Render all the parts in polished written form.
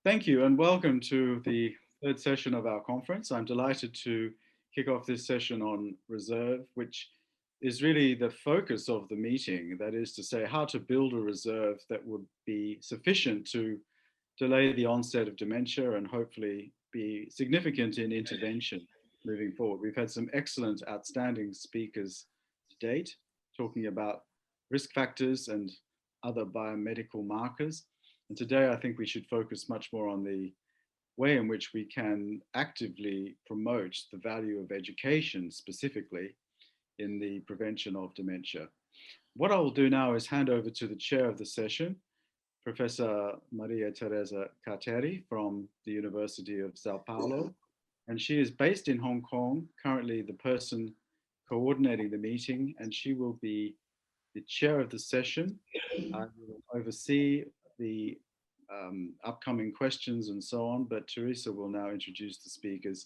Thank you and welcome to the third session of our conference. I'm delighted to kick off this session on reserve, which is really the focus of the meeting. That is to say, how to build a reserve that would be sufficient to delay the onset of dementia and hopefully be significant in intervention moving forward. We've had some excellent, outstanding speakers to date, talking about risk factors and other biomedical markers. And today I think we should focus much more on the way in which we can actively promote the value of education specifically in the prevention of dementia. What I will do now is hand over to the chair of the session, Professor Maria Teresa Carteri from the University of Sao Paulo. And she is based in Hong Kong, currently the person coordinating the meeting, and she will be the chair of the session. I will oversee the upcoming questions and so on, but Teresa will now introduce the speakers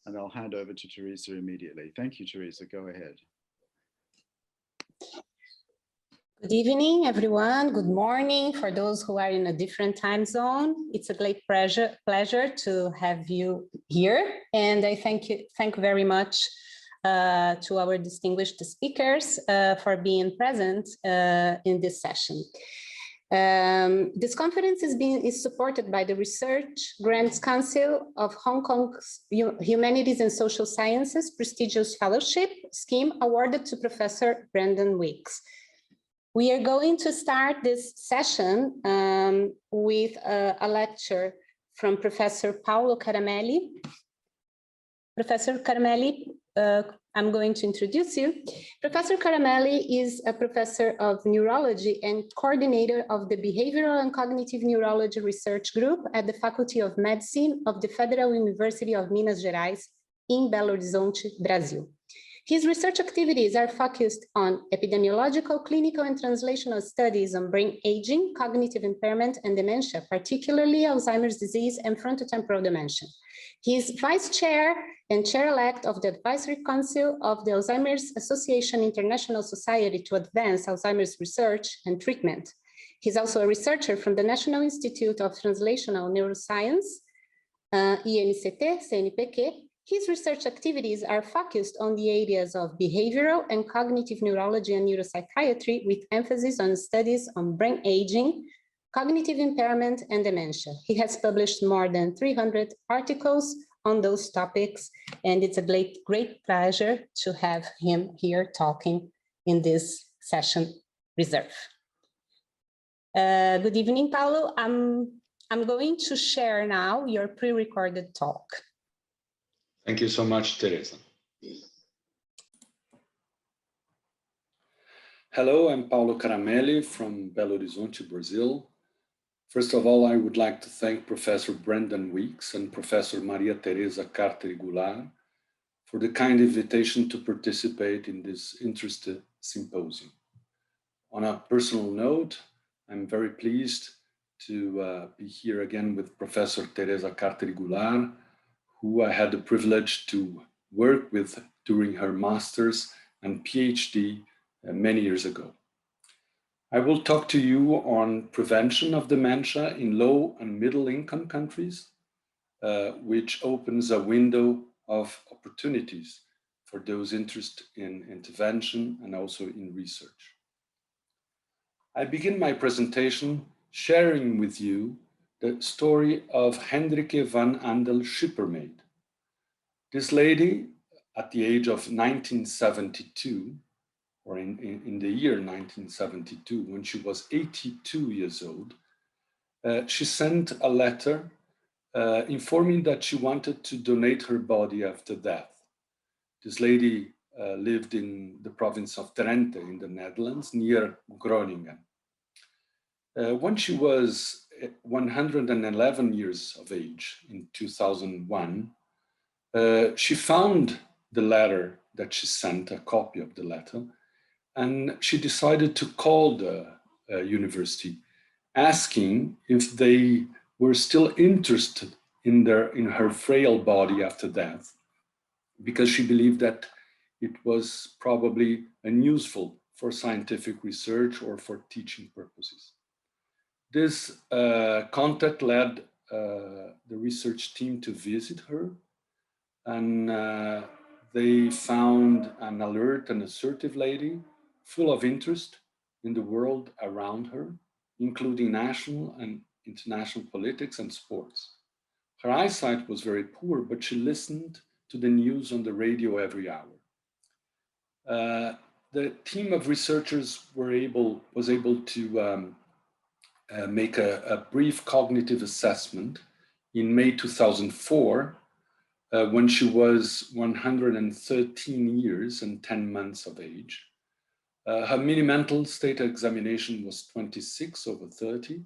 and I'll hand over to Teresa immediately. Thank you, Teresa. Go ahead. Good evening, everyone. Good morning for those who are in a different time zone. It's a great pleasure to have you here. And I thank very much to our distinguished speakers for being present in this session. This conference is supported by the Research Grants Council of Hong Kong's Humanities and Social Sciences prestigious fellowship scheme awarded to Professor Brendan Weeks. We are going to start this session with a lecture from Professor Paulo Caramelli. Professor Caramelli, I'm going to introduce you. Professor Caramelli is a professor of neurology and coordinator of the Behavioral and Cognitive Neurology Research Group at the Faculty of Medicine of the Federal University of Minas Gerais in Belo Horizonte, Brazil. His research activities are focused on epidemiological, clinical, and translational studies on brain aging, cognitive impairment, and dementia, particularly Alzheimer's disease and frontotemporal dementia. He is vice chair and chair-elect of the Advisory Council of the Alzheimer's Association International Society to Advance Alzheimer's Research and Treatment. He's also a researcher from the National Institute of Translational Neuroscience, INCT, CNPq. His research activities are focused on the areas of behavioral and cognitive neurology and neuropsychiatry, with emphasis on studies on brain aging, cognitive impairment, and dementia. He has published more than 300 articles on those topics, and it's a great pleasure to have him here talking in this session reserve. Good evening, Paulo. I'm going to share now your pre-recorded talk. Thank you so much, Teresa. Hello, I'm Paulo Caramelli from Belo Horizonte, Brazil. First of all, I would like to thank Professor Brendan Weeks and Professor Maria Teresa Carteri for the kind invitation to participate in this interesting symposium. On a personal note, I'm very pleased to be here again with Professor Teresa Carteri, who I had the privilege to work with during her master's and PhD many years ago. I will talk to you on prevention of dementia in low and middle income countries, which opens a window of opportunities for those interested in intervention and also in research. I begin my presentation sharing with you the story of Hendrike van Andel Schippermeid. This lady, at the age of 1972, or in the year 1972, when she was 82 years old, she sent a letter informing that she wanted to donate her body after death. This lady lived in the province of Drenthe in the Netherlands, near Groningen. When she was 111 years of age in 2001, she found the letter that she sent, a copy of the letter, and she decided to call the university, asking if they were still interested in her frail body after death, because she believed that it was probably unuseful for scientific research or for teaching purposes. This contact led the research team to visit her, and they found an alert and assertive lady full of interest in the world around her, including national and international politics and sports. Her eyesight was very poor, but she listened to the news on the radio every hour. The team of researchers was able to make a brief cognitive assessment in May 2004, when she was 113 years and 10 months of age. Her mini-mental state examination was 26/30.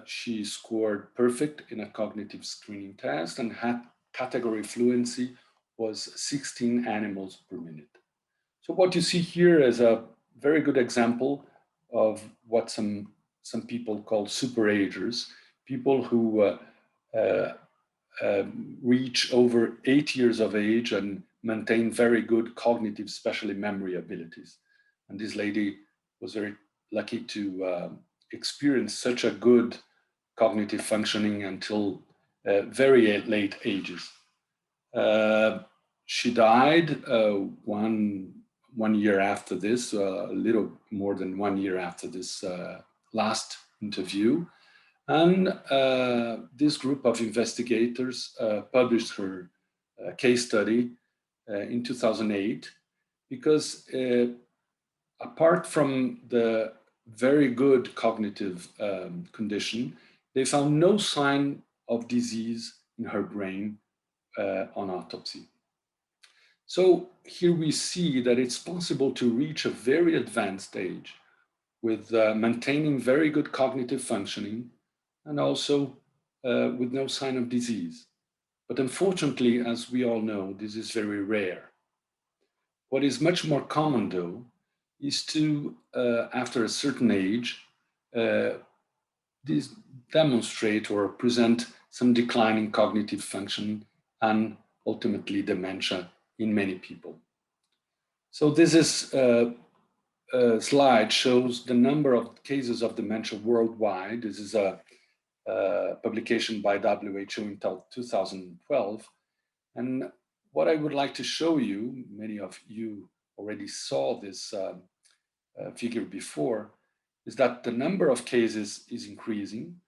She scored perfect in a cognitive screening test and had category fluency was 16 animals per minute. So what you see here is a very good example of what some people call superagers, people who reach over 8 years of age and maintain very good cognitive, especially memory abilities. And this lady was very lucky to experience such a good cognitive functioning until very late ages. She died one year after this, a little more than 1 year after this last interview. And this group of investigators published her case study in 2008, because apart from the very good cognitive condition, they found no sign of disease in her brain on autopsy. So here we see that it's possible to reach a very advanced age with maintaining very good cognitive functioning and also with no sign of disease. But unfortunately, as we all know, this is very rare. What is much more common though, is to, after a certain age, demonstrate or present some decline in cognitive function and ultimately dementia in many people. So this is slide shows the number of cases of dementia worldwide. This is a publication by WHO in 2012. And what I would like to show you, many of you already saw this figure before, is that the number of cases is increasing,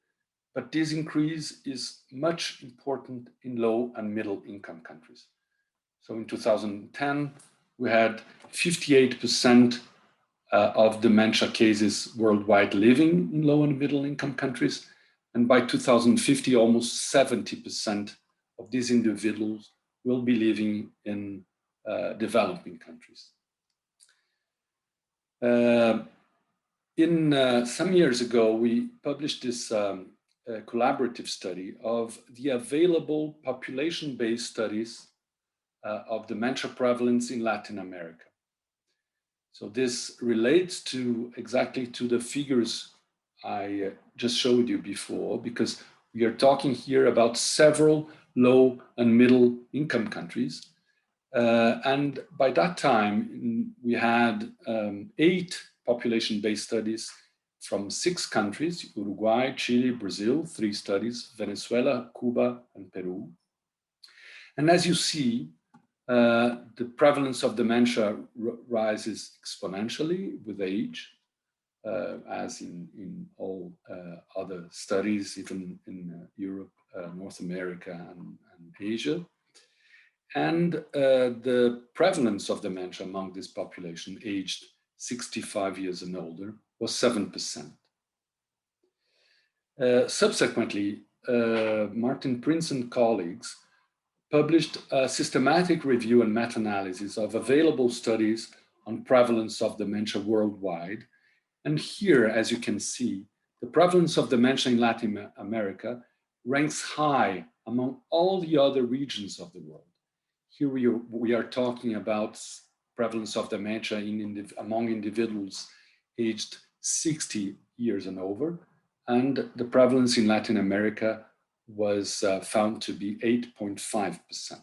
but this increase is much important in low and middle income countries. So in 2010, we had 58% of dementia cases worldwide living in low and middle income countries. And by 2050, almost 70% of these individuals will be living in developing countries. Some years ago, we published this collaborative study of the available population-based studies of dementia prevalence in Latin America. So this relates to exactly to the figures I just showed you before, because we are talking here about several low and middle income countries. And by that time, we had 8 population-based studies from 6 countries: Uruguay, Chile, Brazil, 3 studies, Venezuela, Cuba, and Peru. And as you see, the prevalence of dementia rises exponentially with age, as in all other studies, even in Europe, North America, and Asia. And the prevalence of dementia among this population aged 65 years and older was 7%. Subsequently, Martin Prince and colleagues published a systematic review and meta-analysis of available studies on prevalence of dementia worldwide. And here, as you can see, the prevalence of dementia in Latin America ranks high among all the other regions of the world. Here we are talking about prevalence of dementia among individuals aged 60 years and over, and the prevalence in Latin America was found to be 8.5%.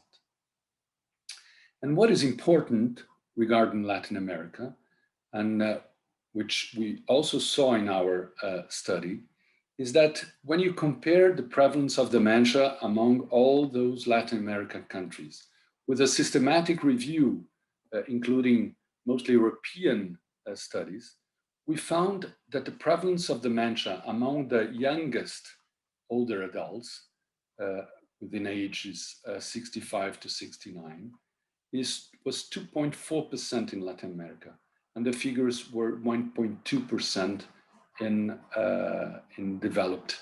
And what is important regarding Latin America, and which we also saw in our study, is that when you compare the prevalence of dementia among all those Latin American countries with a systematic review, including mostly European studies, we found that the prevalence of dementia among the youngest older adults within ages 65 to 69 was 2.4% in Latin America, and the figures were 1.2% in developed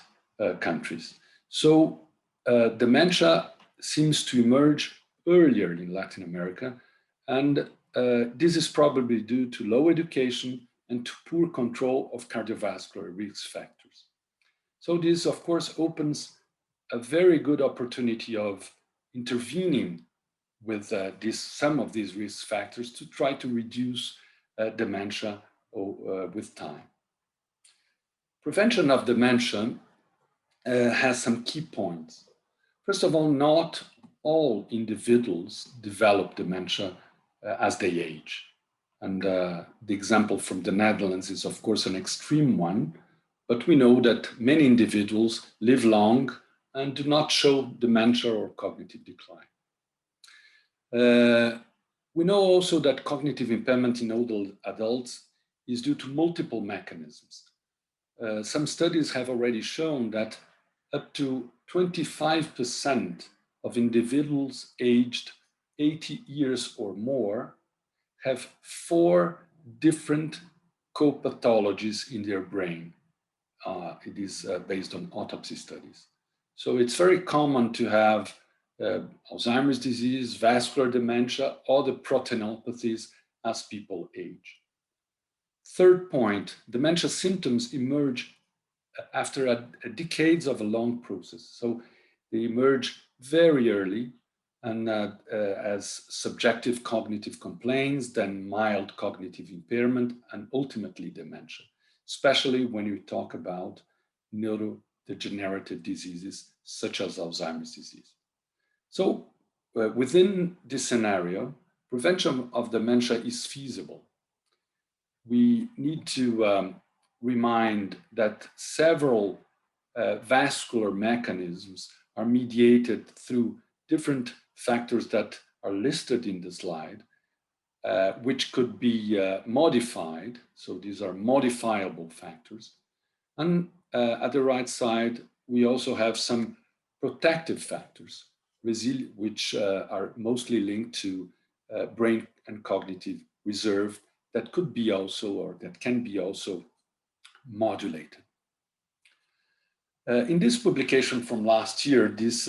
countries. So dementia seems to emerge earlier in Latin America, and this is probably due to low education and to poor control of cardiovascular risk factors. So this, of course, opens a very good opportunity of intervening with some of these risk factors to try to reduce dementia with time. Prevention of dementia has some key points. First of all, not all individuals develop dementia as they age. And the example from the Netherlands is, of course, an extreme one, but we know that many individuals live long and do not show dementia or cognitive decline. We know also that cognitive impairment in older adults is due to multiple mechanisms. Some studies have already shown that up to 25% of individuals aged 80 years or more have 4 different co-pathologies in their brain. It is based on autopsy studies. So it's very common to have Alzheimer's disease, vascular dementia, or the proteinopathies as people age. Third point, dementia symptoms emerge after decades of a long process. So they emerge very early and as subjective cognitive complaints, then mild cognitive impairment, and ultimately dementia, especially when you talk about neurodegenerative diseases such as Alzheimer's disease. So within this scenario, prevention of dementia is feasible. We need to remind that several vascular mechanisms are mediated through different factors that are listed in the slide, which could be modified. So these are modifiable factors. And at the right side, we also have some protective factors, which are mostly linked to brain and cognitive reserve that could be also, or that can be also modulated. In this publication from last year, this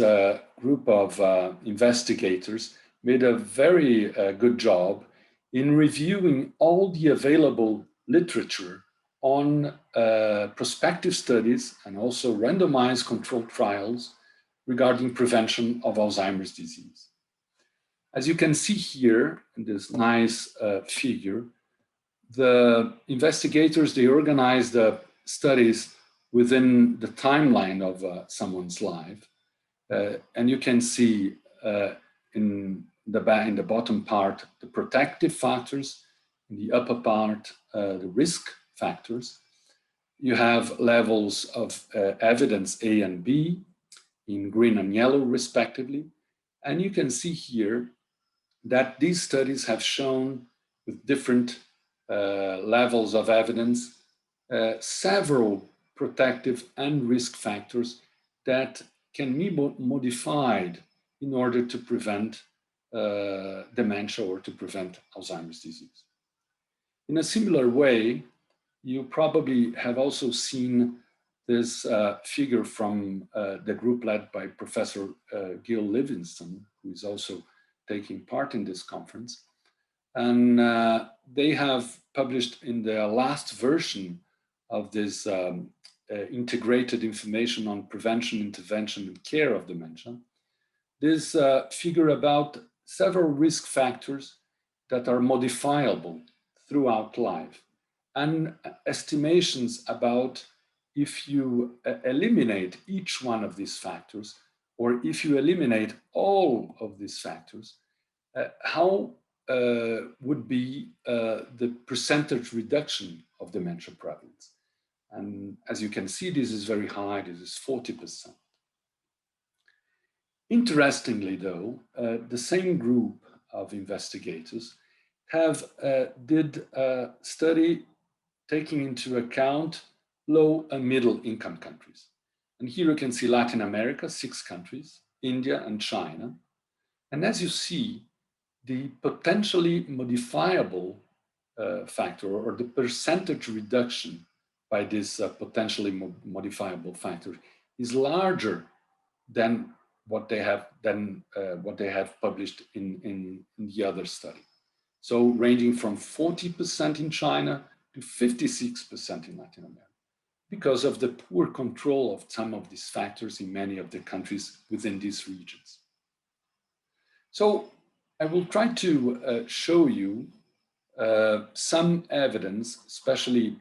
group of investigators made a very good job in reviewing all the available literature on prospective studies and also randomized controlled trials regarding prevention of Alzheimer's disease. As you can see here in this nice figure, the investigators, they organized the studies within the timeline of someone's life. And you can see in the bottom part, the protective factors, in the upper part, the risk factors. You have levels of evidence A and B in green and yellow respectively. And you can see here that these studies have shown with different levels of evidence, several protective and risk factors that can be modified in order to prevent dementia or to prevent Alzheimer's disease. In a similar way, you probably have also seen this figure from the group led by Professor Gil Livingston, who is also taking part in this conference. And they have published in the last version of this integrated information on prevention, intervention, and care of dementia, this figure about several risk factors that are modifiable throughout life, and estimations about if you eliminate each one of these factors, or if you eliminate all of these factors, how would be the percentage reduction of dementia prevalence. And as you can see, this is very high, this is 40%. Interestingly though, the same group of investigators did a study taking into account low and middle income countries. And here you can see Latin America, 6 countries, India and China. And as you see, the potentially modifiable factor, or the percentage reduction by this potentially modifiable factor, is larger than what they have published in the other study. So ranging from 40% in China to 56% in Latin America, because of the poor control of some of these factors in many of the countries within these regions. So I will try to show you some evidence, especially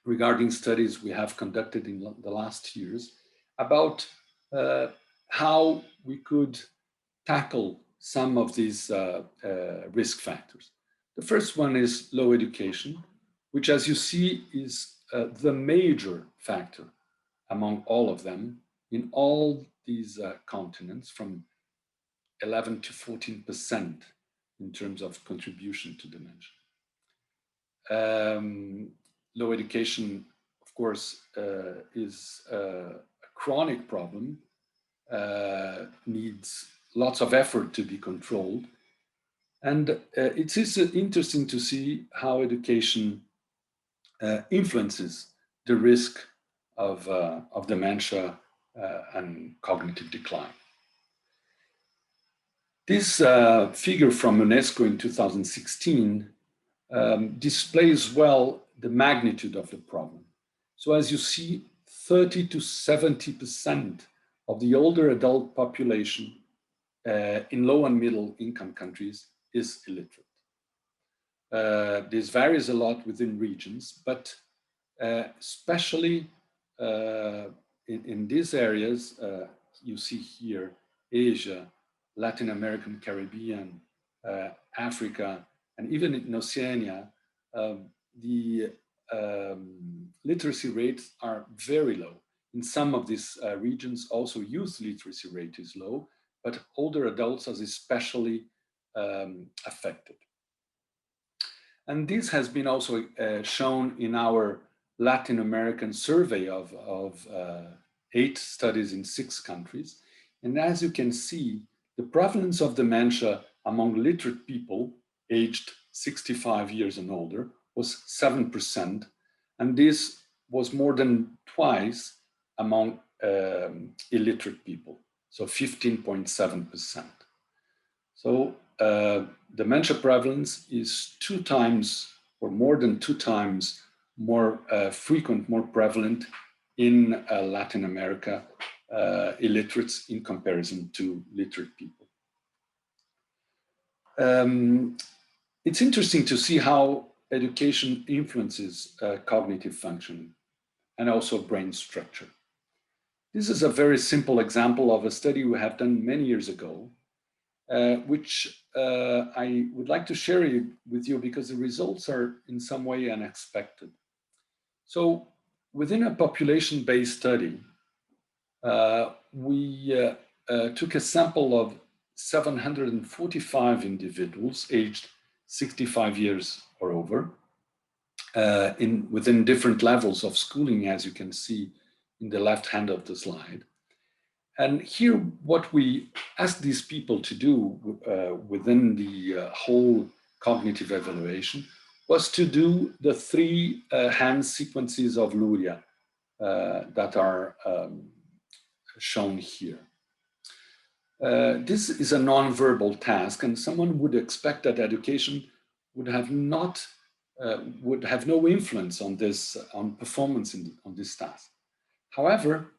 regarding studies we have conducted in the last years, about how we could tackle some of these risk factors. The first one is low education, which, as you see, is the major factor among all of them in all these continents, from 11 to 14% in terms of contribution to dementia. Low education, of course, is a chronic problem, needs lots of effort to be controlled. And it is interesting to see how education influences the risk of dementia and cognitive decline. This figure from UNESCO in 2016 displays well the magnitude of the problem. So as you see, 30 to 70% of the older adult population in low and middle income countries is illiterate. This varies a lot within regions, but especially in these areas, you see here, Asia, Latin American, Caribbean, Africa, and even in Oceania, the literacy rates are very low. In some of these regions, also youth literacy rate is low, but older adults are especially affected. And this has been also shown in our Latin American survey of 8 studies in 6 countries. And as you can see, the prevalence of dementia among literate people aged 65 years and older was 7%. And this was more than twice among illiterate people, so 15.7%. So dementia prevalence is 2 times or more than 2 times more frequent, more prevalent in Latin America, illiterates in comparison to literate people. It's interesting to see how education influences cognitive function and also brain structure. This is a very simple example of a study we have done many years ago, which I would like to share with you because the results are in some way unexpected. So within a population-based study, we took a sample of 745 individuals aged 65 years or over, within different levels of schooling, as you can see in the left hand of the slide. And here, what we asked these people to do within the whole cognitive evaluation was to do the 3 hand sequences of Luria that are shown here. This is a non-verbal task, and someone would expect that education would have no influence on this, on performance on this task. However,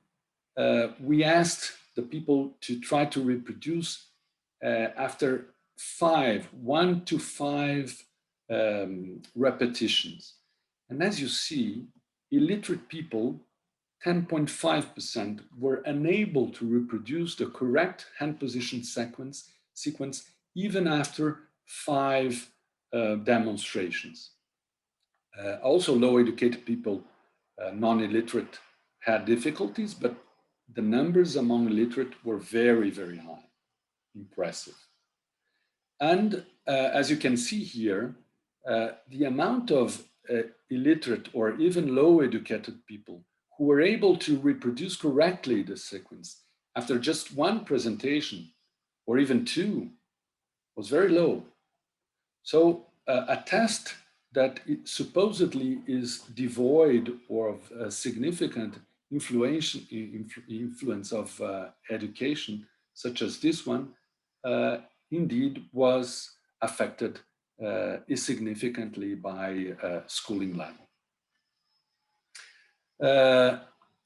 we asked the people to try to reproduce after 1 to 5 repetitions. And as you see, illiterate people, 10.5% were unable to reproduce the correct hand position sequence even after 5 demonstrations. Also low educated people non-illiterate had difficulties, but the numbers among illiterate were very, very high, impressive. And as you can see here, the amount of illiterate or even low educated people who were able to reproduce correctly the sequence after just one presentation or even two was very low. So a test that supposedly is devoid of significant influence of education, such as this one, indeed was affected significantly by schooling level.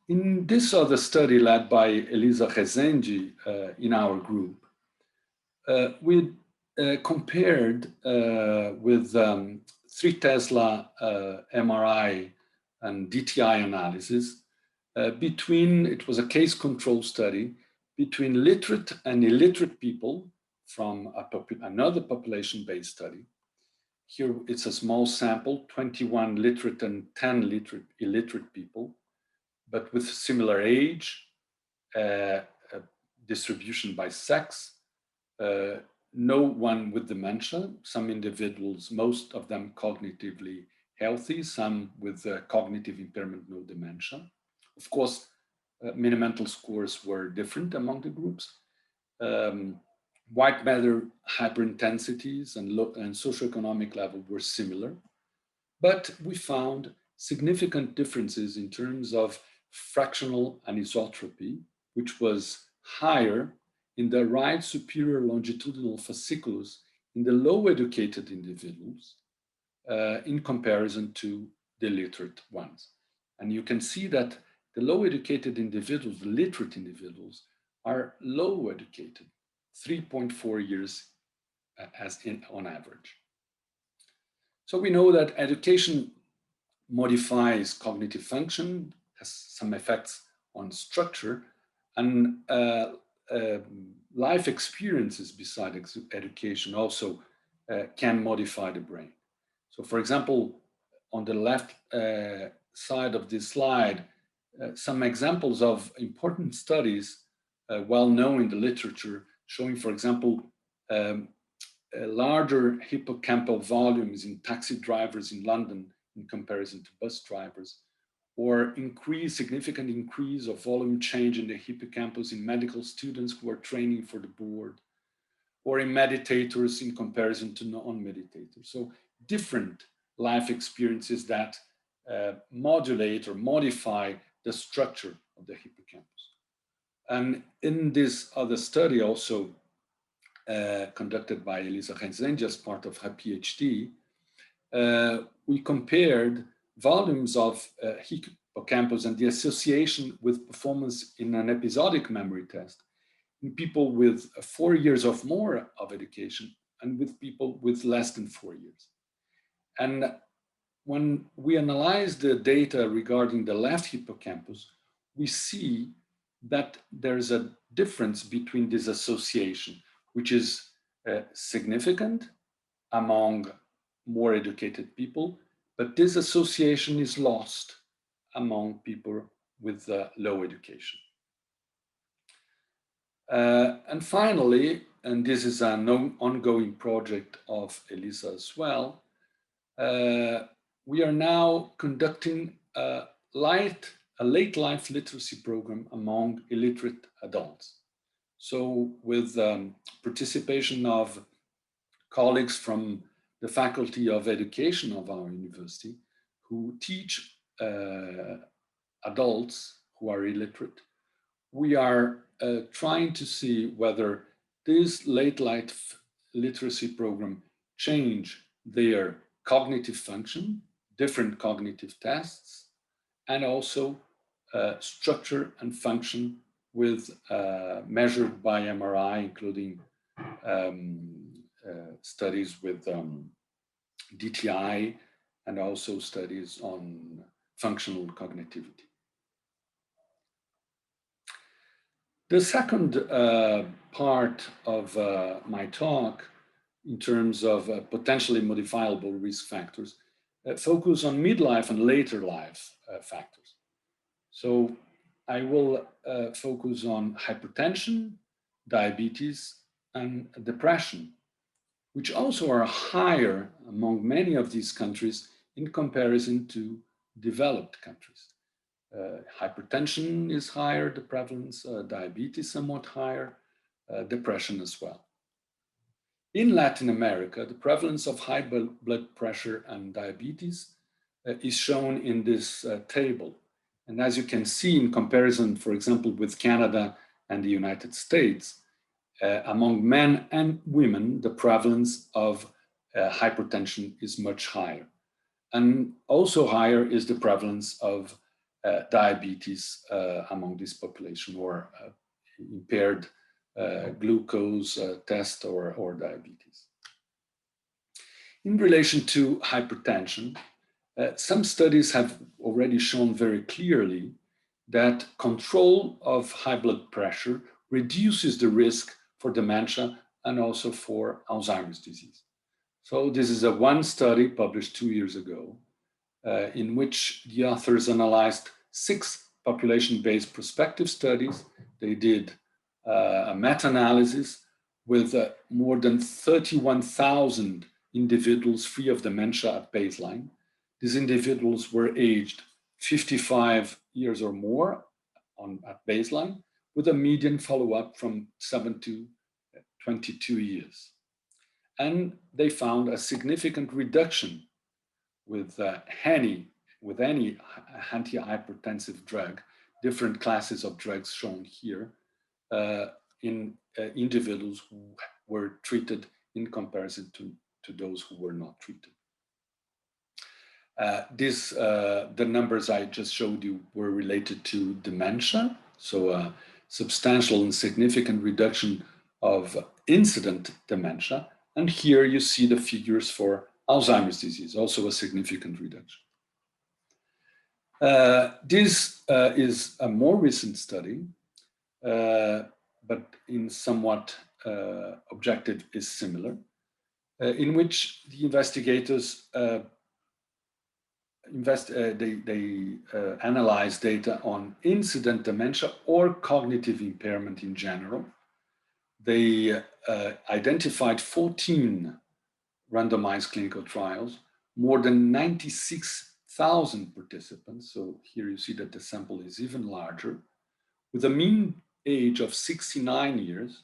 In this other study led by Elisa Rezende in our group, we compared with 3 Tesla MRI and DTI analysis between, it was a case control study, between literate and illiterate people from another population-based study. Here it's a small sample, 21 literate and 10 illiterate people, but with similar age, distribution by sex, no one with dementia, some individuals, most of them cognitively healthy, some with cognitive impairment, no dementia. Of course, Mini-Mental scores were different among the groups. White matter hyperintensities and socioeconomic level were similar, but we found significant differences in terms of fractional anisotropy, which was higher in the right superior longitudinal fasciculus in the low educated individuals in comparison to the literate ones. And you can see that the low educated individuals, the literate individuals, are low educated, 3.4 years on average. So we know that education modifies cognitive function, has some effects on structure, and life experiences beside education also can modify the brain. So for example, on the left side of this slide, some examples of important studies well known in the literature showing, for example, larger hippocampal volumes in taxi drivers in London in comparison to bus drivers, or significant increase of volume change in the hippocampus in medical students who are training for the board, or in meditators in comparison to non-meditators. So different life experiences that modulate or modify the structure of the hippocampus. And in this other study also conducted by Elisa Rezende as part of her PhD, we compared volumes of hippocampus and the association with performance in an episodic memory test in people with 4 years or more of education and with people with less than 4 years. And when we analyze the data regarding the left hippocampus, we see that there's a difference between this association, which is significant among more educated people, but this association is lost among people with low education. And finally, and this is an ongoing project of Elisa as well, we are now conducting a late life literacy program among illiterate adults. So with participation of colleagues from the Faculty of Education of our university who teach adults who are illiterate, we are trying to see whether this late life literacy program change their cognitive function, different cognitive tests, and also structure and function with measured by MRI, including studies with DTI and also studies on functional cognitivity. The second part of my talk in terms of potentially modifiable risk factors focus on midlife and later life factors. So I will focus on hypertension, diabetes, and depression, which also are higher among many of these countries in comparison to developed countries. Hypertension is higher, the prevalence, diabetes somewhat higher, depression as well. In Latin America, the prevalence of high blood pressure and diabetes is shown in this table. And as you can see, in comparison, for example, with Canada and the United States, among men and women, the prevalence of hypertension is much higher. And also higher is the prevalence of diabetes among this population, or impaired glucose test or diabetes. In relation to hypertension, some studies have already shown very clearly that control of high blood pressure reduces the risk for dementia and also for Alzheimer's disease. So this is one study published 2 years ago in which the authors analyzed 6 population-based prospective studies. They did a meta-analysis with more than 31,000 individuals free of dementia at baseline. These individuals were aged 55 years or more at baseline, with a median follow-up from 7 to 22 years. And they found a significant reduction with any antihypertensive drug, different classes of drugs shown here, in individuals who were treated in comparison to those who were not treated. The numbers I just showed you were related to dementia, so a substantial and significant reduction of incident dementia. And here you see the figures for Alzheimer's disease, also a significant reduction. This is a more recent study, but in somewhat objective is similar, in which the investigators analyze data on incident dementia or cognitive impairment in general. They identified 14 randomized clinical trials, more than 96,000 participants. So here you see that the sample is even larger, with a mean age of 69 years.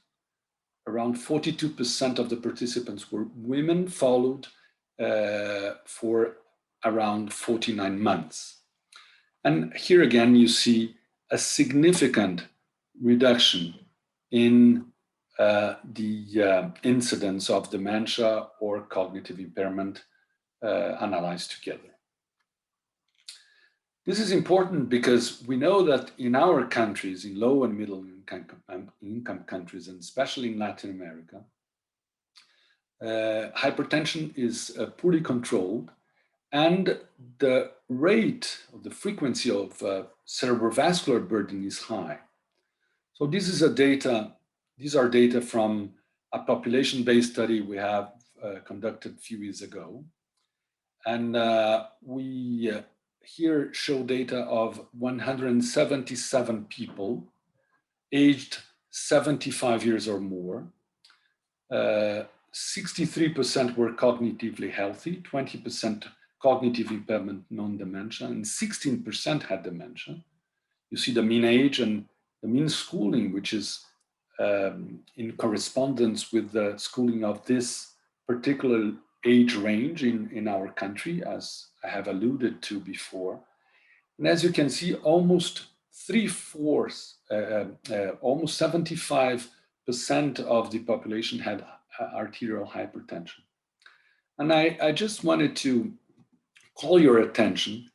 Around 42% of the participants were women, followed for around 49 months. And here again, you see a significant reduction in the incidence of dementia or cognitive impairment analyzed together. This is important because we know that in our countries, in low and middle income countries, and especially in Latin America, hypertension is poorly controlled, and the rate of the frequency of cerebrovascular burden is high. So these are data from a population-based study we have conducted a few years ago. And we here show data of 177 people aged 75 years or more. 63% were cognitively healthy, 20% cognitive impairment, non-dementia, and 16% had dementia. You see the mean age and the mean schooling, which is in correspondence with the schooling of this particular age range in our country, as I have alluded to before. And as you can see, almost 75% of the population had arterial hypertension. And I just wanted to call your attention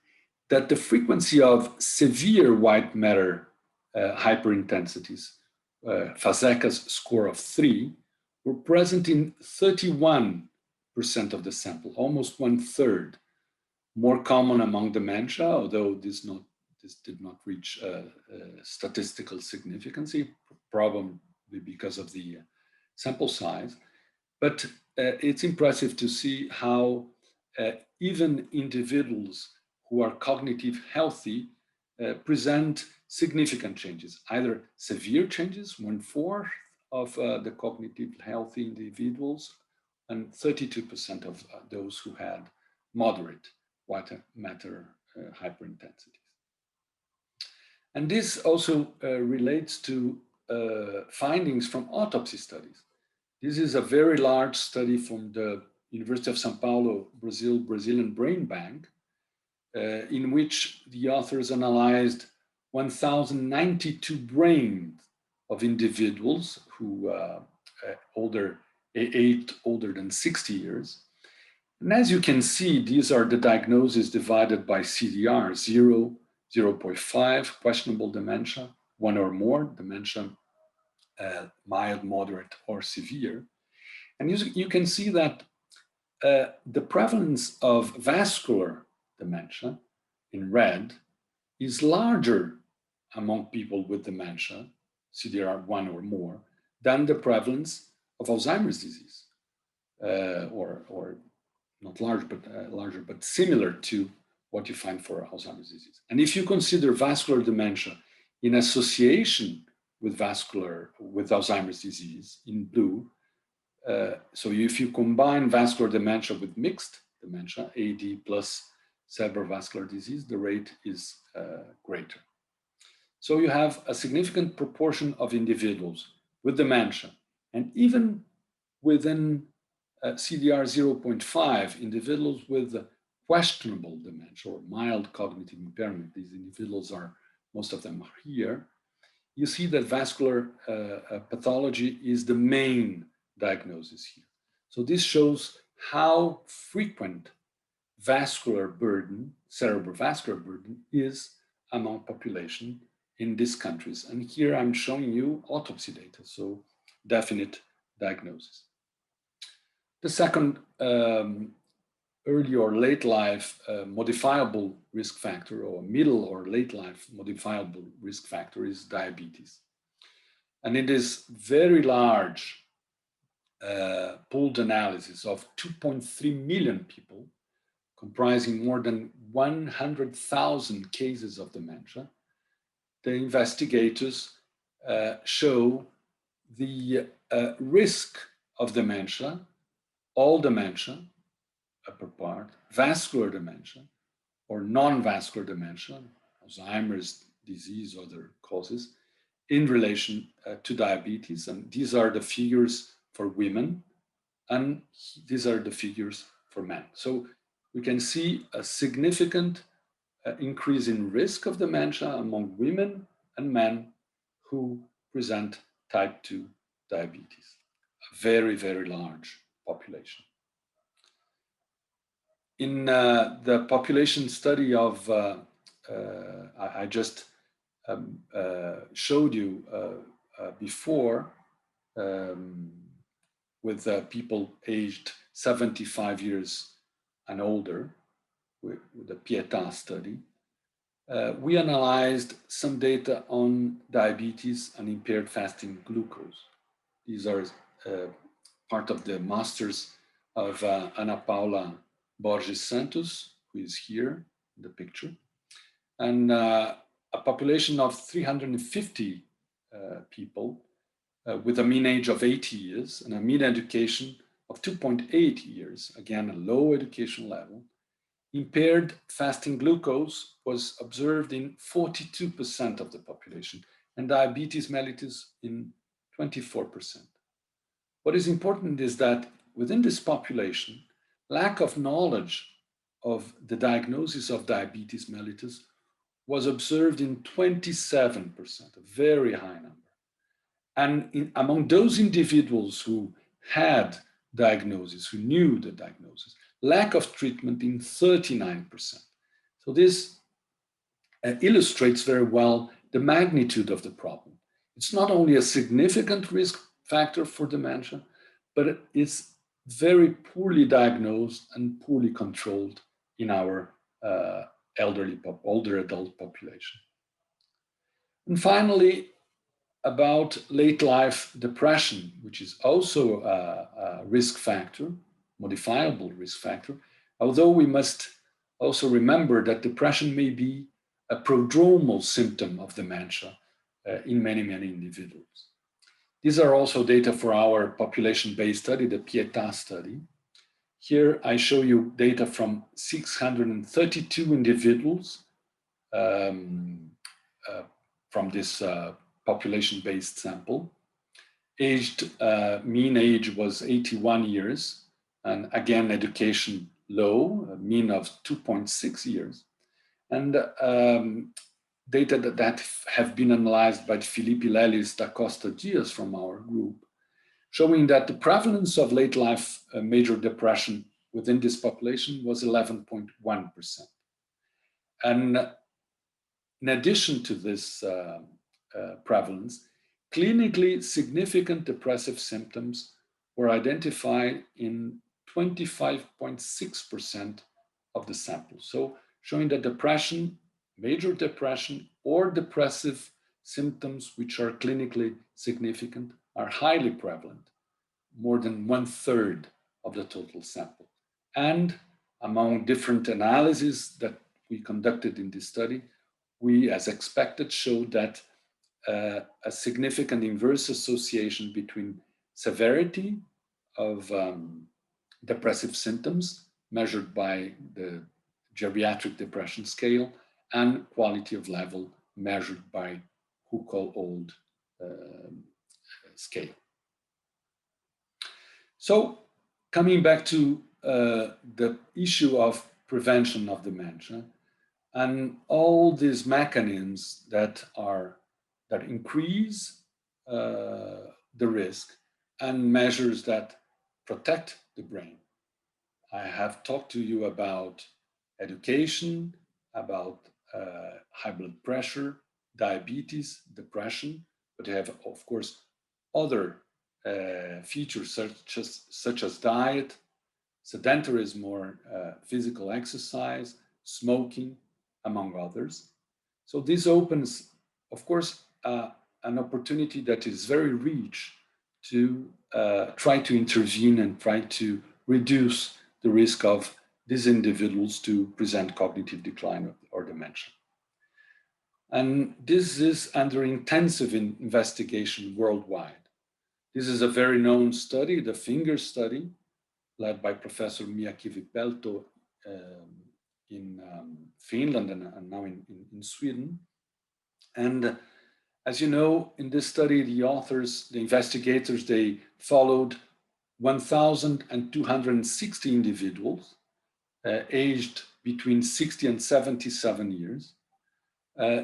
that the frequency of severe white matter hyperintensities, Fazekas score of 3, were present in 31% of the sample, almost 1/3. More common among dementia, although this did not reach statistical significance, probably because of the sample size. But it's impressive to see how even individuals who are cognitive healthy present significant changes, either severe changes, 1/4 of the cognitive healthy individuals, and 32% of those who had moderate white matter hyperintensities. And this also relates to findings from autopsy studies. This is a very large study from the University of São Paulo, Brazilian Brain Bank, in which the authors analyzed 1,092 brains of individuals who aged older than 60 years. And as you can see, these are the diagnoses divided by CDR, 0, 0.5, questionable dementia, 1 or more, dementia, mild, moderate, or severe. And you can see that the prevalence of vascular dementia in red is larger among people with dementia, CDR 1 or more, than the prevalence of Alzheimer's disease, or not large, but larger, but similar to what you find for Alzheimer's disease. And if you consider vascular dementia in association with Alzheimer's disease in blue, so if you combine vascular dementia with mixed dementia, AD plus cerebrovascular disease, the rate is greater. So you have a significant proportion of individuals with dementia, and even within CDR 0.5, individuals with questionable dementia or mild cognitive impairment, these individuals are, most of them are here, you see that vascular pathology is the main diagnosis here. So this shows how frequent vascular burden, cerebrovascular burden, is among population in these countries. And here I'm showing you autopsy data, so definite diagnosis. The second early or late life modifiable risk factor, or middle or late life modifiable risk factor, is diabetes. And in this very large pooled analysis of 2.3 million people, comprising more than 100,000 cases of dementia, the investigators show the risk of dementia, all dementia, upper part, vascular dementia, or non-vascular dementia, Alzheimer's disease, other causes, in relation to diabetes. And these are the figures for women, and these are the figures for men. So we can see a significant increase in risk of dementia among women and men who present type 2 diabetes, a very, very large population. In the population study of, I just showed you before, with people aged 75 years and older, with the Pieta study, we analyzed some data on diabetes and impaired fasting glucose. These are part of the masters of Ana Paula Borges Santos, who is here in the picture, and a population of 350 people with a mean age of 80 years and a mean education of 2.8 years, again, a low education level. Impaired fasting glucose was observed in 42% of the population, and diabetes mellitus in 24%. What is important is that within this population, lack of knowledge of the diagnosis of diabetes mellitus was observed in 27%, a very high number. And among those individuals who had diagnosis, who knew the diagnosis, lack of treatment in 39%. So this illustrates very well the magnitude of the problem. It's not only a significant risk factor for dementia, but it's very poorly diagnosed and poorly controlled in our older adult population. And finally, about late life depression, which is also a risk factor, modifiable risk factor, although we must also remember that depression may be a prodromal symptom of dementia in many, many individuals. These are also data for our population-based study, the Pieta study. Here I show you data from 632 individuals from this population-based sample. Mean age was 81 years, and again, education low, a mean of 2.6 years. And data that have been analyzed by Felipe Lelis da Costa Dias from our group, showing that the prevalence of late life major depression within this population was 11.1%. And in addition to this prevalence, clinically significant depressive symptoms were identified in 25.6% of the sample. So showing that depression, major depression or depressive symptoms which are clinically significant are highly prevalent, more than 1/3 of the total sample. And among different analyses that we conducted in this study, we, as expected, showed that a significant inverse association between severity of depressive symptoms measured by the geriatric depression scale and quality of level measured by Huckel-Old scale. So coming back to the issue of prevention of dementia and all these mechanisms that increase the risk and measures that protect the brain. I have talked to you about education, about high blood pressure, diabetes, depression, but you have, of course, other features such as diet, sedentarism or physical exercise, smoking, among others. So this opens, of course, an opportunity that is very rich to try to intervene and try to reduce the risk of these individuals to present cognitive decline or dementia. And this is under intensive investigation worldwide. This is a very known study, the FINGER study, led by Professor Miakivipelto in Finland and now in Sweden. And as you know, in this study, the authors, the investigators, they followed 1,260 individuals aged between 60 and 77 years.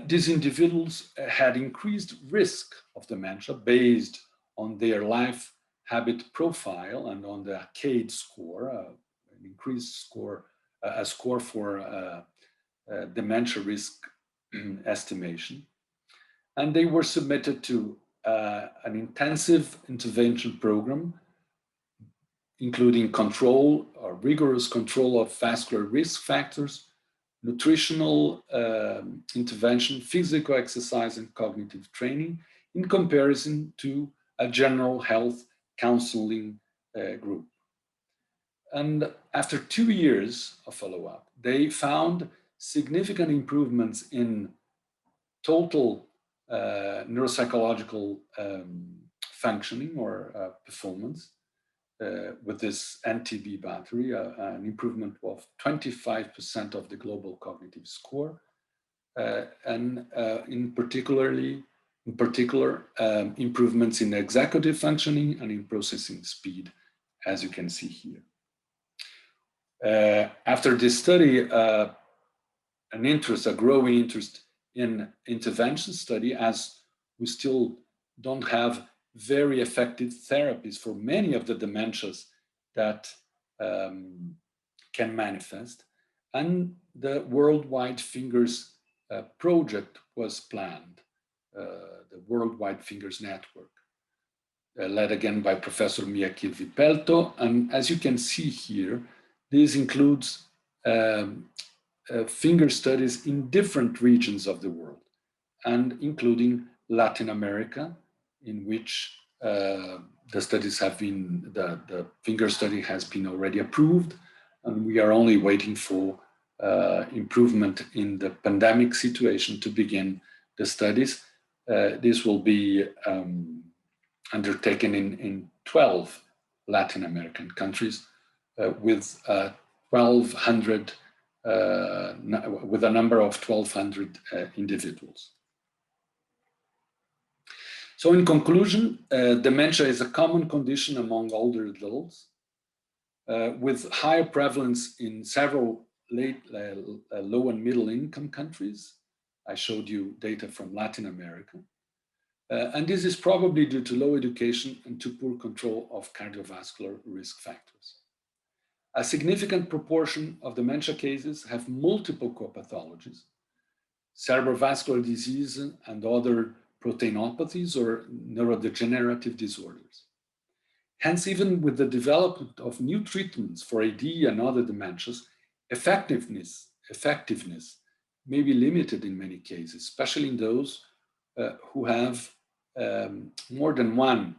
These individuals had increased risk of dementia based on their life habit profile and on the ACADE score, an increased score, a score for dementia risk estimation. And they were submitted to an intensive intervention program, including control or rigorous control of vascular risk factors, nutritional intervention, physical exercise, and cognitive training, in comparison to a general health counseling group. And after 2 years of follow-up, they found significant improvements in total neuropsychological functioning or performance with this NTB battery, an improvement of 25% of the global cognitive score, and in particular, improvements in executive functioning and in processing speed, as you can see here. After this study, a growing interest in intervention study, as we still don't have very effective therapies for many of the dementias that can manifest. And the Worldwide Fingers project was planned, the Worldwide Fingers Network, led again by Professor Miakivipelto. And as you can see here, this includes finger studies in different regions of the world, and including Latin America, in which the studies have been, the finger study has been already approved, and we are only waiting for improvement in the pandemic situation to begin the studies. This will be undertaken in 12 Latin American countries with 1,200, with a number of 1,200 individuals. So in conclusion, dementia is a common condition among older adults with higher prevalence in several low and middle income countries. I showed you data from Latin America. And this is probably due to low education and to poor control of cardiovascular risk factors. A significant proportion of dementia cases have multiple co-pathologies, cerebrovascular disease and other proteinopathies or neurodegenerative disorders. Hence, even with the development of new treatments for AD and other dementias, effectiveness may be limited in many cases, especially in those who have more than one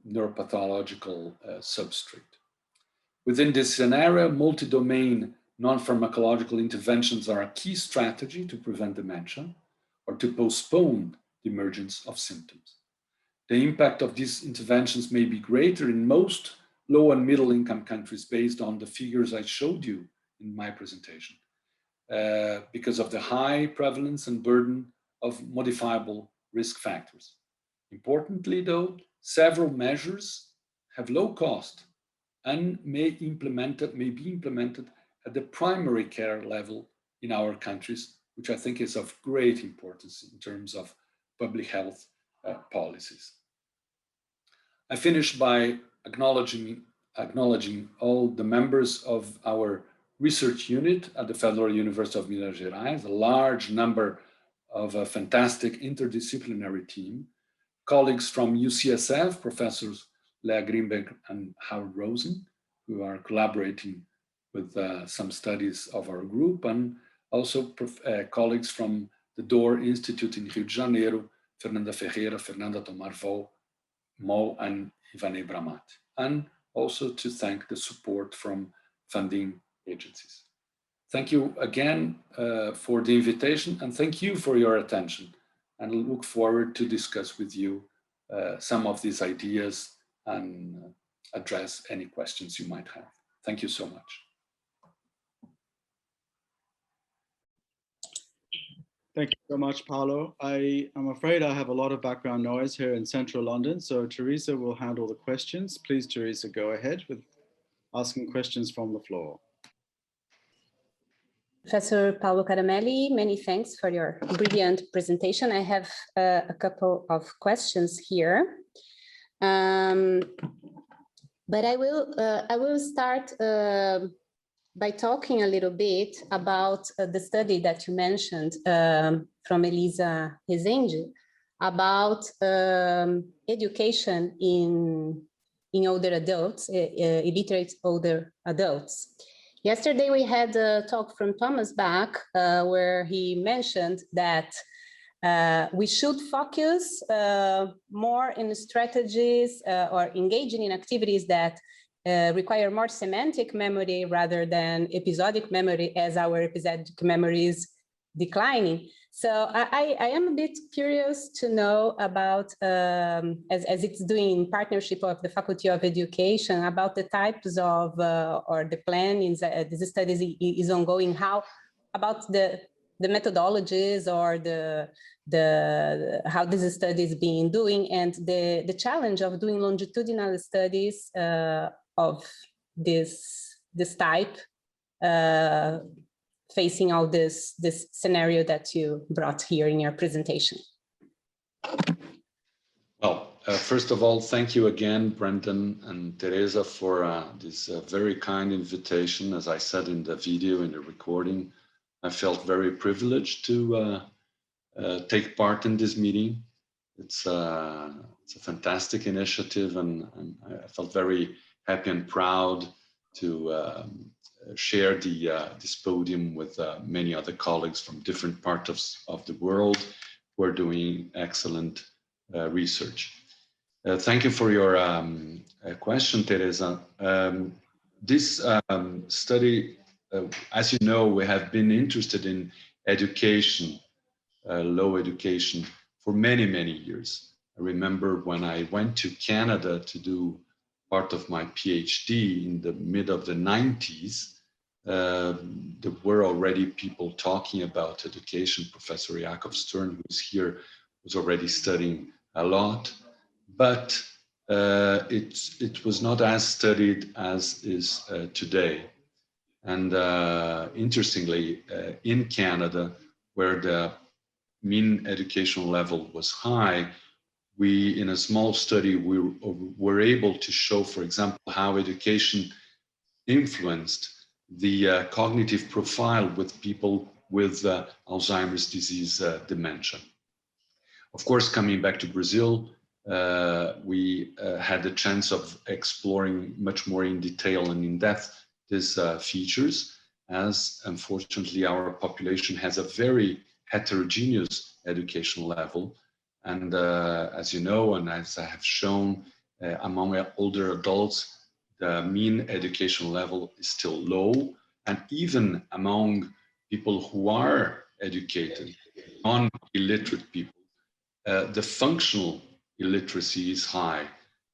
neuropathological substrate. Within this scenario, multi-domain non-pharmacological interventions are a key strategy to prevent dementia or to postpone the emergence of symptoms. The impact of these interventions may be greater in most low and middle income countries based on the figures I showed you in my presentation, because of the high prevalence and burden of modifiable risk factors. Importantly though, several measures have low cost and may be implemented at the primary care level in our countries, which I think is of great importance in terms of public health policies. I finish by acknowledging all the members of our research unit at the Federal University of Minas Gerais, a large number of a fantastic interdisciplinary team, colleagues from UCSF, Professors Lea Greenberg and Howard Rosen, who are collaborating with some studies of our group, and also colleagues from the DOR Institute in Rio de Janeiro, Fernanda Ferreira, Fernanda Tomar Mo, and Ivane Bramat. And also to thank the support from funding agencies. Thank you again for the invitation, and thank you for your attention. And I look forward to discuss with you some of these ideas and address any questions you might have. Thank you so much. Thank you so much, Paulo. I'm afraid I have a lot of background noise here in central London, so Teresa will handle the questions. Please, Teresa, go ahead with asking questions from the floor. Professor Paulo Caramelli, many thanks for your brilliant presentation. I have a couple of questions here, but I will start by talking a little bit about the study that you mentioned from Elisa Rezende about education in older adults, illiterate older adults. Yesterday we had a talk from Thomas Bach where he mentioned that we should focus more in strategies or engaging in activities that require more semantic memory rather than episodic memory, as our episodic memory is declining. So I am a bit curious to know about, as it's doing in partnership of the Faculty of Education, about the types of, or the plan in this study is ongoing, how about the methodologies or how this study is being doing, and the challenge of doing longitudinal studies of this type, facing all this scenario that you brought here in your presentation. Well, first of all, thank you again, Brendan and Teresa, for this very kind invitation. As I said in the video, in the recording, I felt very privileged to take part in this meeting. It's a fantastic initiative, and I felt very happy and proud to share this podium with many other colleagues from different parts of the world who are doing excellent research. Thank you for your question, Teresa. This study as you know, we have been interested in education, low education, for many, many years. I remember when I went to Canada to do part of my PhD in the mid of the 90s, there were already people talking about education. Professor Jakob Stern, who's here, was already studying a lot, but it was not as studied as is today. And interestingly, in Canada, where the mean educational level was high, we, in a small study, we were able to show, for example, how education influenced the cognitive profile with people with Alzheimer's disease dementia. Of course, coming back to Brazil, we had the chance of exploring much more in detail and in depth these features, as unfortunately our population has a very heterogeneous educational level. And as you know, and as I have shown, among older adults, the mean educational level is still low. And even among people who are educated, non-illiterate people, the functional illiteracy is high.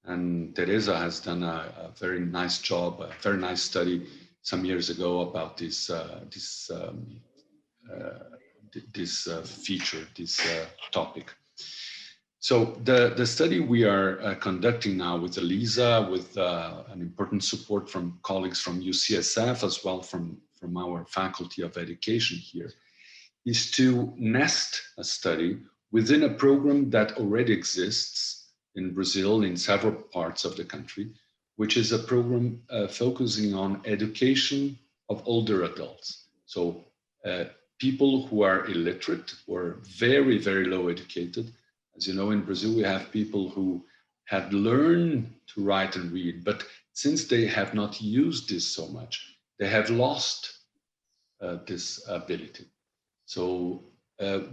And Teresa has done a very nice job, a very nice study some years ago about this feature, this topic. So the study we are conducting now with Elisa, with an important support from colleagues from UCSF, as well from our Faculty of Education here, is to nest a study within a program that already exists in Brazil, in several parts of the country, which is a program focusing on education of older adults. So people who are illiterate or very, very low educated. As you know, in Brazil, we have people who had learned to write and read, but since they have not used this so much, they have lost this ability. So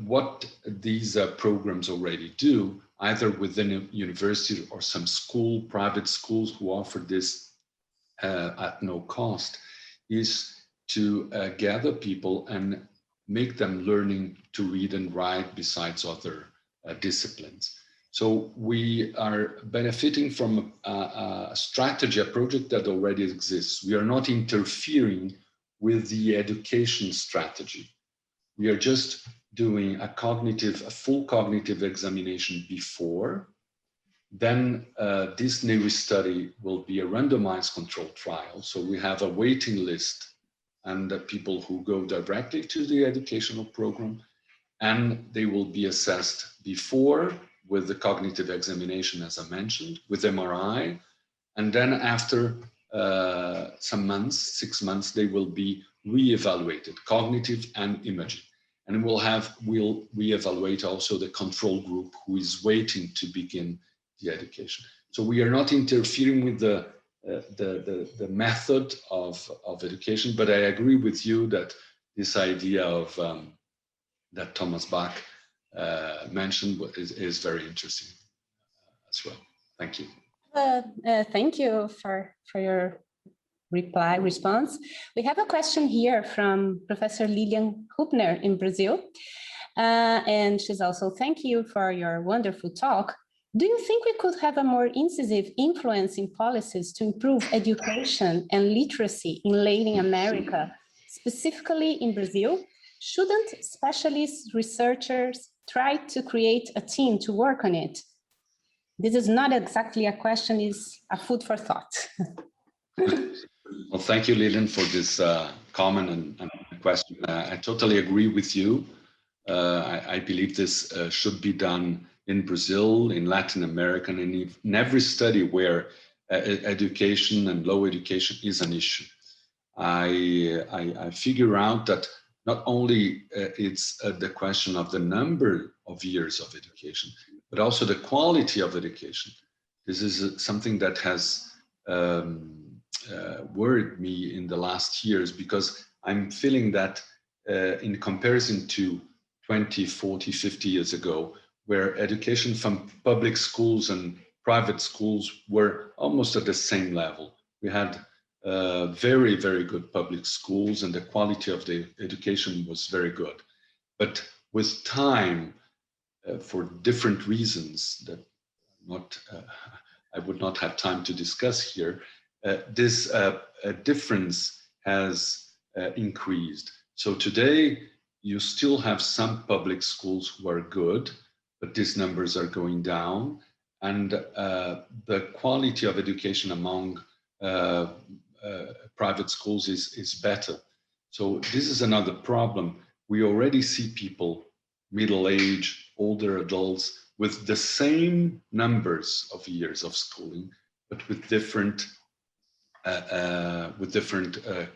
what these programs already do, either within a university or some school, private schools who offer this at no cost, is to gather people and make them learning to read and write besides other disciplines. So we are benefiting from a strategy, a project that already exists. We are not interfering with the education strategy. We are just doing a full cognitive examination before. Then this new study will be a randomized controlled trial. So we have a waiting list and people who go directly to the educational program, and they will be assessed before with the cognitive examination, as I mentioned, with MRI. And then after some months, 6 months, they will be re-evaluated, cognitive and imaging. And we'll re-evaluate also the control group who is waiting to begin the education. So we are not interfering with the method of education, but I agree with you that this idea of that Thomas Bach mentioned is very interesting as well. Thank you. Thank you for your response. We have a question here from Professor Lilian Hubner in Brazil. And she's also, thank you for your wonderful talk. Do you think we could have a more incisive influence in policies to improve education and literacy in Latin America, specifically in Brazil? Shouldn't specialists, researchers try to create a team to work on it? This is not exactly a question, it's a food for thought. Well, thank you, Lilian, for this comment and question. I totally agree with you. I believe this should be done in Brazil, in Latin America, and in every study where education and low education is an issue. I figure out that not only it's the question of the number of years of education, but also the quality of education. This is something that has worried me in the last years, because I'm feeling that in comparison to 20, 40, 50 years ago, where education from public schools and private schools were almost at the same level. We had very, very good public schools, and the quality of the education was very good. But with time, for different reasons that I would not have time to discuss here, this difference has increased. So today, you still have some public schools who are good, but these numbers are going down, and the quality of education among private schools is better. So this is another problem. We already see people, middle-aged, older adults, with the same numbers of years of schooling, but with different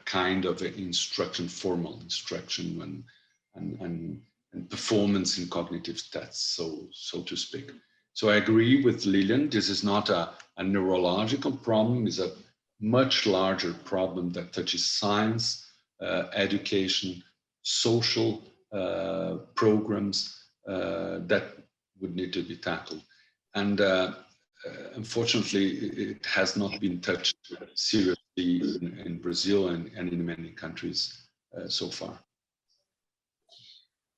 kind of instruction, formal instruction, and performance in cognitive tests, so to speak. So I agree with Lilian. This is not a neurological problem. It's a much larger problem that touches science, education, social programs that would need to be tackled. And unfortunately, it has not been touched seriously in Brazil and in many countries so far.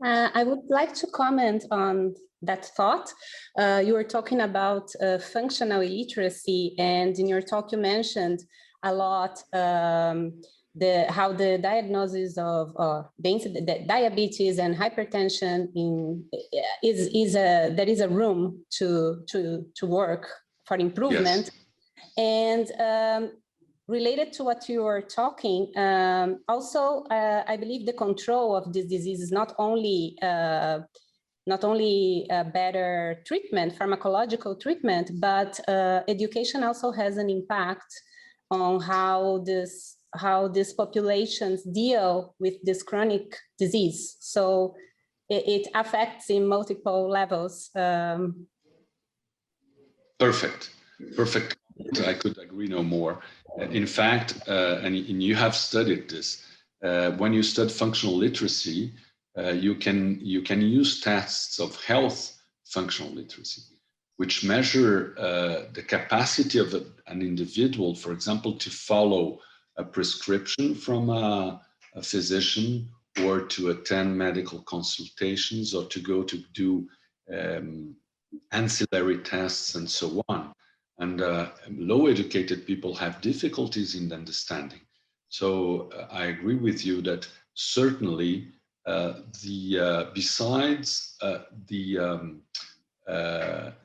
I would like to comment on that thought. You were talking about functional illiteracy, and in your talk you mentioned a lot how the diagnosis of the diabetes and hypertension there is a room to work for improvement. Yes. And related to what you were talking, also I believe the control of this disease is not only better treatment, pharmacological treatment, but education also has an impact on how these populations deal with this chronic disease. So it affects in multiple levels. Perfect. I could agree no more. In fact, and you have studied this, when you study functional literacy, you can use tests of health functional literacy, which measure the capacity of an individual, for example, to follow a prescription from a physician, or to attend medical consultations, or to go to do ancillary tests and so on. And low educated people have difficulties in understanding. So I agree with you that certainly besides the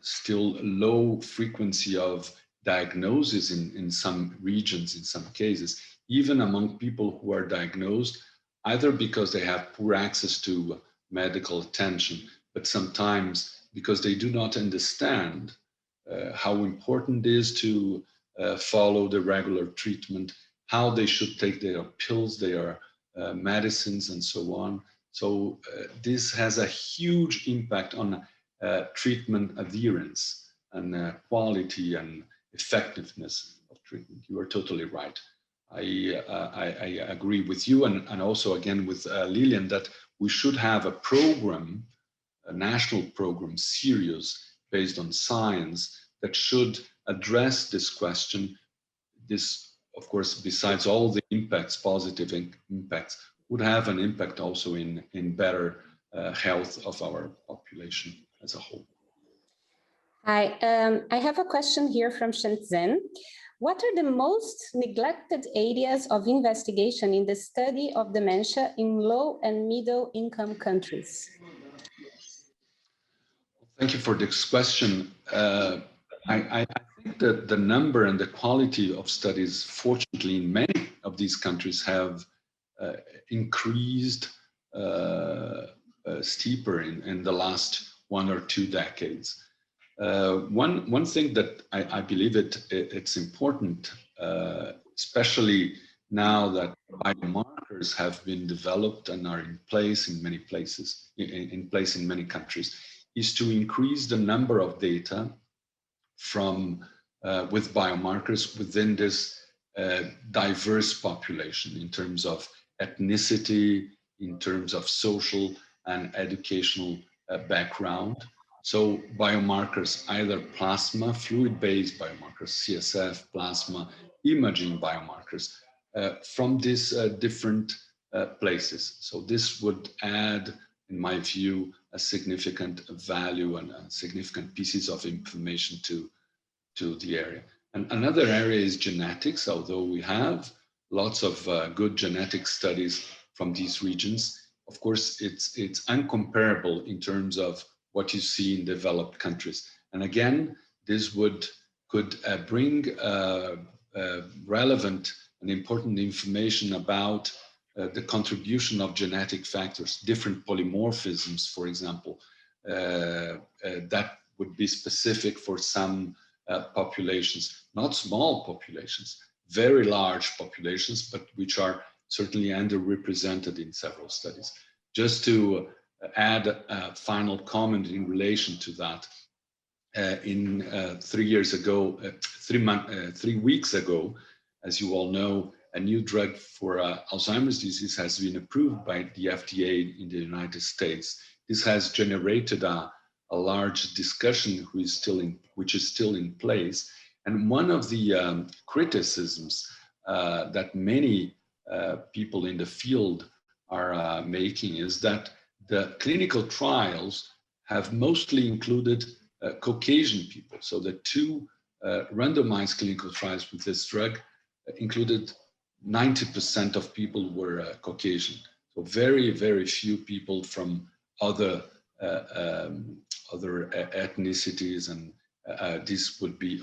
still low frequency of diagnosis in some regions, in some cases, even among people who are diagnosed, either because they have poor access to medical attention, but sometimes because they do not understand how important it is to follow the regular treatment, how they should take their pills, their medicines, and so on. So this has a huge impact on treatment adherence and quality and effectiveness of treatment. You are totally right. I agree with you, and also again with Lilian, that we should have a program, a national program, serious, based on science, that should address this question. This, of course, besides all the impacts, positive impacts, would have an impact also in better health of our population as a whole. I have a question here from Shenzhen. What are the most neglected areas of investigation in the study of dementia in low and middle income countries? Thank you for this question. I think that the number and the quality of studies, fortunately, in many of these countries have increased steeper in the last 1 or 2 decades. One thing that I believe it's important, especially now that biomarkers have been developed and are in place in many places, in place in many countries, is to increase the number of data from with biomarkers within this diverse population in terms of ethnicity, in terms of social and educational background. So biomarkers, either plasma, fluid-based biomarkers, CSF, plasma, imaging biomarkers from these different places. So this would add, in my view, a significant value and significant pieces of information to the area. And another area is genetics, although we have lots of good genetic studies from these regions. Of course, it's uncomparable in terms of what you see in developed countries. And again, this could bring relevant and important information about the contribution of genetic factors, different polymorphisms, for example, that would be specific for some populations, not small populations, very large populations, but which are certainly underrepresented in several studies. Just to add a final comment in relation to that, 3 weeks ago, as you all know, a new drug for Alzheimer's disease has been approved by the FDA in the United States. This has generated a large discussion which is still in place. And one of the criticisms that many people in the field are making is that the clinical trials have mostly included Caucasian people. So the 2 randomized clinical trials with this drug included 90% of people were Caucasian. So very, very few people from other ethnicities, and this would be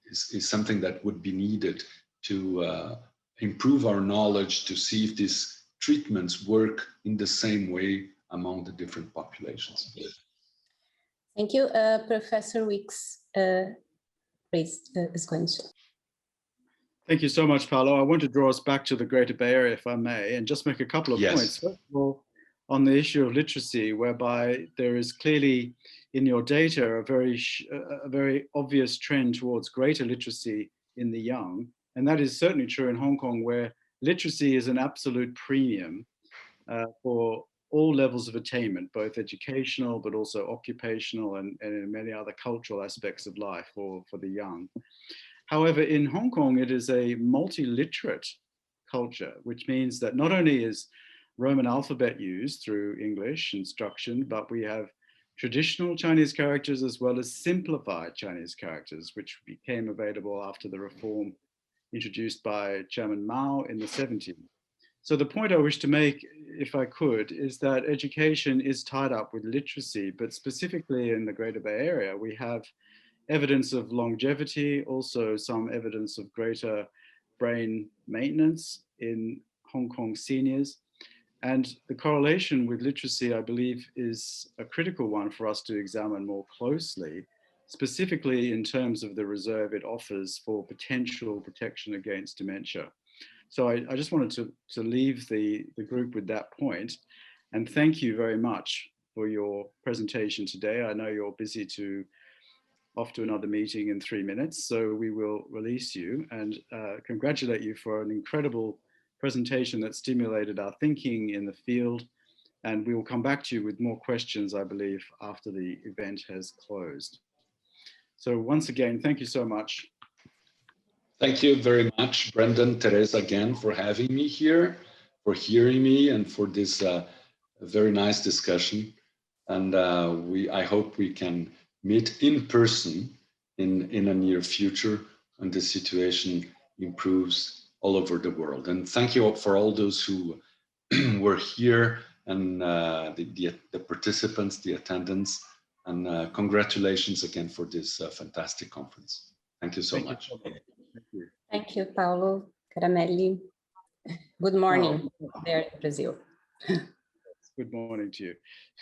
is something that would be needed to improve our knowledge to see if these treatments work in the same way among the different populations. Thank you. Professor Weeks, please, is going to. Thank you so much, Paulo. I want to draw us back to the Greater Bay Area, if I may, and just make a couple of points. First of all, on the issue of literacy, whereby there is clearly in your data a very obvious trend towards greater literacy in the young. And that is certainly true in Hong Kong, where literacy is an absolute premium for all levels of attainment, both educational, but also occupational and in many other cultural aspects of life for the young. However, in Hong Kong, it is a multiliterate culture, which means that not only is Roman alphabet used through English instruction, but we have traditional Chinese characters as well as simplified Chinese characters, which became available after the reform introduced by Chairman Mao in the 70s. So the point I wish to make, if I could, is that education is tied up with literacy, but specifically in the Greater Bay Area, we have evidence of longevity, also some evidence of greater brain maintenance in Hong Kong seniors. And the correlation with literacy, I believe, is a critical one for us to examine more closely, specifically in terms of the reserve it offers for potential protection against dementia. So I just wanted to leave the group with that point. And thank you very much for your presentation today. I know you're busy off to another meeting in 3 minutes, so we will release you and congratulate you for an incredible presentation that stimulated our thinking in the field. And we will come back to you with more questions, I believe, after the event has closed. So once again, thank you so much. Thank you very much, Brendan, Teresa, again, for having me here, for hearing me, and for this very nice discussion. And I hope we can meet in person in a near future when the situation improves all over the world. And thank you for all those who were here and the participants, the attendants, and congratulations again for this fantastic conference. Thank you so much. Thank you. Thank you, Paulo, Caramelli. Good morning there in Brazil. Good morning to you.